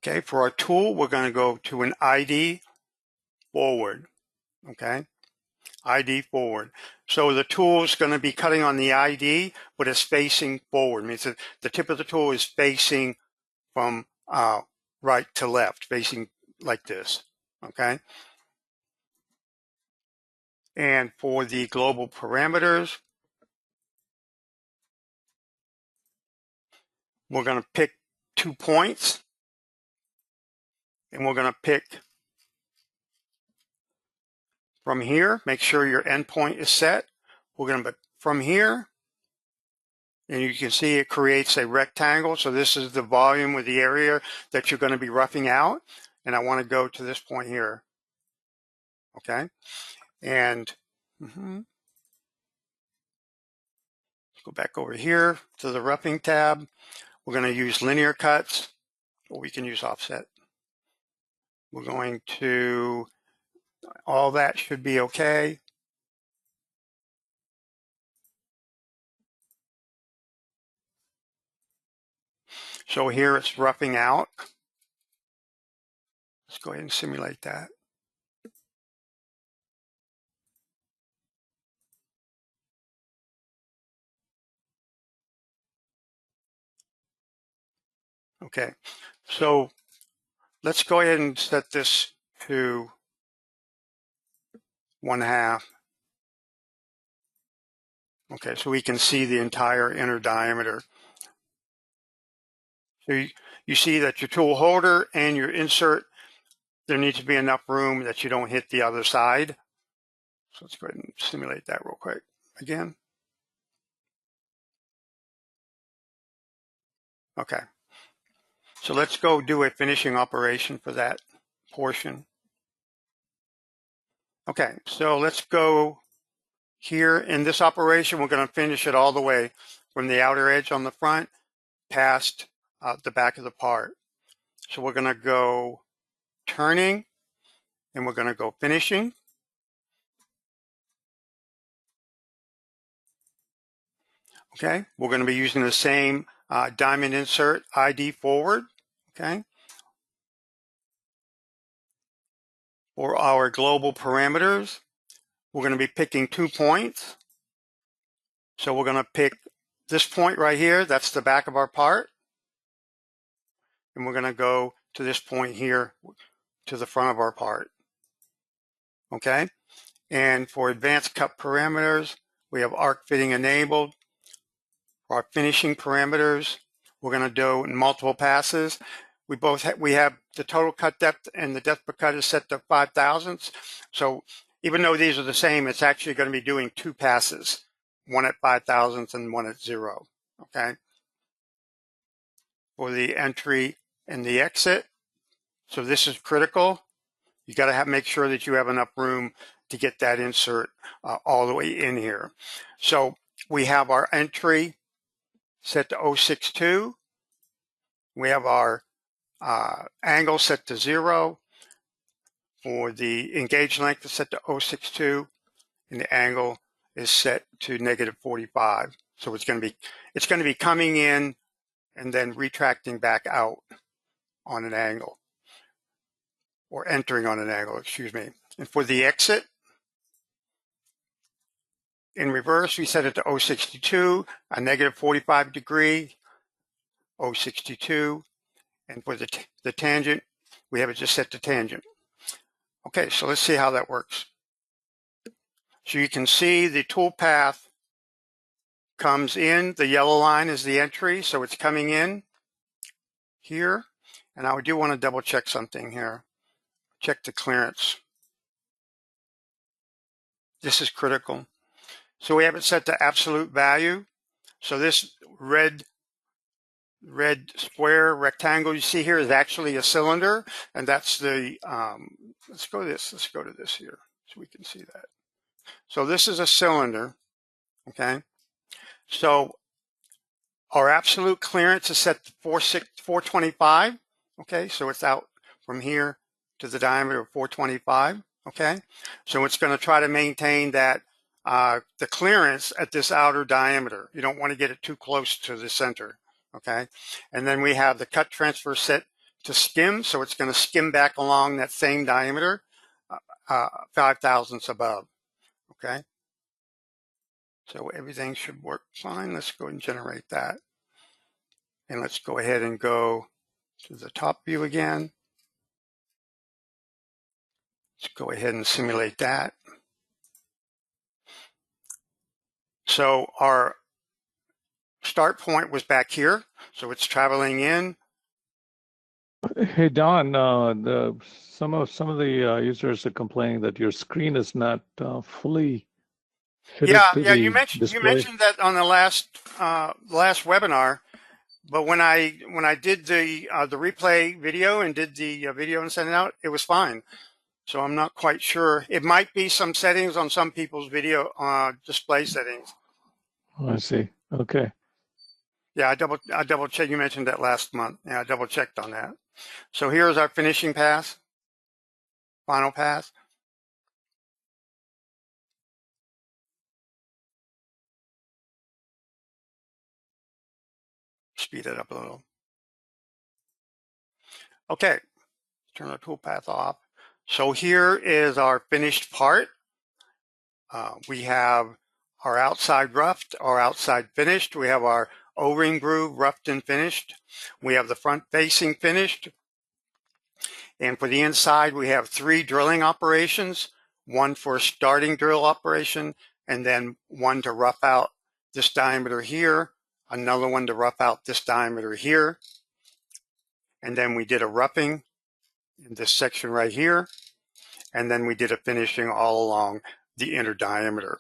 Okay, for our tool, we're going to go to an ID forward. Okay, ID forward. So the tool is going to be cutting on the ID, but it's facing forward. It means that the tip of the tool is facing from right to left, facing like this. Okay. And for the global parameters, we're going to pick 2 points, and we're going to pick from here. Make sure your endpoint is set. We're going to pick from here, and you can see it creates a rectangle. So this is the volume or the area that you're going to be roughing out. And I want to go to this point here. Okay. And let's go back over here to the roughing tab. We're going to use linear cuts, or we can use offset. We're going to, all that should be okay. So here it's roughing out. Let's go ahead and simulate that. Okay, so let's go ahead and set this to 1/2. Okay, so we can see the entire inner diameter. So you see that your tool holder and your insert, there needs to be enough room that you don't hit the other side. So let's go ahead and simulate that real quick again. Okay, so let's go do a finishing operation for that portion. Okay, so let's go here. In this operation, we're going to finish it all the way from the outer edge on the front past the back of the part. So we're going to go turning, and we're going to go finishing. Okay, we're going to be using the same diamond insert ID forward. Okay, for our global parameters, we're going to be picking 2 points. So we're going to pick this point right here. That's the back of our part. And we're going to go to this point here to the front of our part. Okay, and for advanced cut parameters, we have arc fitting enabled. For our finishing parameters, we're going to do in multiple passes. We have the total cut depth and the depth per cut is set to 5 thousandths. So even though these are the same, it's actually going to be doing 2 passes, one at 5 thousandths and one at 0. Okay. For the entry and the exit, so this is critical. You got to make sure that you have enough room to get that insert all the way in here. So we have our entry set to 0.62. We have our angle set to 0. For the engage length is set to 0.62, and the angle is set to -45. So it's going to be coming in and then retracting back out on an angle, or entering on an angle, excuse me. And for the exit, in reverse, we set it to 0.62, a -45 degree, 0.62. And for the tangent, we have it just set to tangent. Okay, so let's see how that works. So you can see the tool path comes in. The yellow line is the entry, so it's coming in here. And I do want to double check something here. Check the clearance. This is critical. So we have it set to absolute value. So this red square rectangle you see here is actually a cylinder, and that's the let's go to this here so we can see that. So this is a cylinder. Okay, so our absolute clearance is set to 425. Okay, so it's out from here to the diameter of 425. Okay, so it's going to try to maintain that the clearance at this outer diameter. You don't want to get it too close to the center. Okay, and then we have the cut transfer set to skim, so it's going to skim back along that same diameter 5 thousandths above. Okay, so everything should work fine. Let's go and generate that. And let's go ahead and go to the top view again. Let's go ahead and simulate that. So our start point was back here, so it's traveling in. Hey Don, some of the users are complaining that your screen is not fully fitted to Yeah, you the display. mentioned that on the last webinar. But when I did the replay video and did the video and sent it out, it was fine. So I'm not quite sure. It might be some settings on some people's video display settings. Oh, I see. Okay. Yeah, I double checked. You mentioned that last month. Yeah, I double checked on that. So here's our finishing pass, final pass. Speed it up a little. Okay, turn the toolpath off. So here is our finished part. We have our outside roughed, our outside finished. We have our O-ring groove roughed and finished. We have the front facing finished. And for the inside, we have 3 drilling operations, one for starting drill operation, and then one to rough out this diameter here, another one to rough out this diameter here. And then we did a roughing in this section right here. And then we did a finishing all along the inner diameter.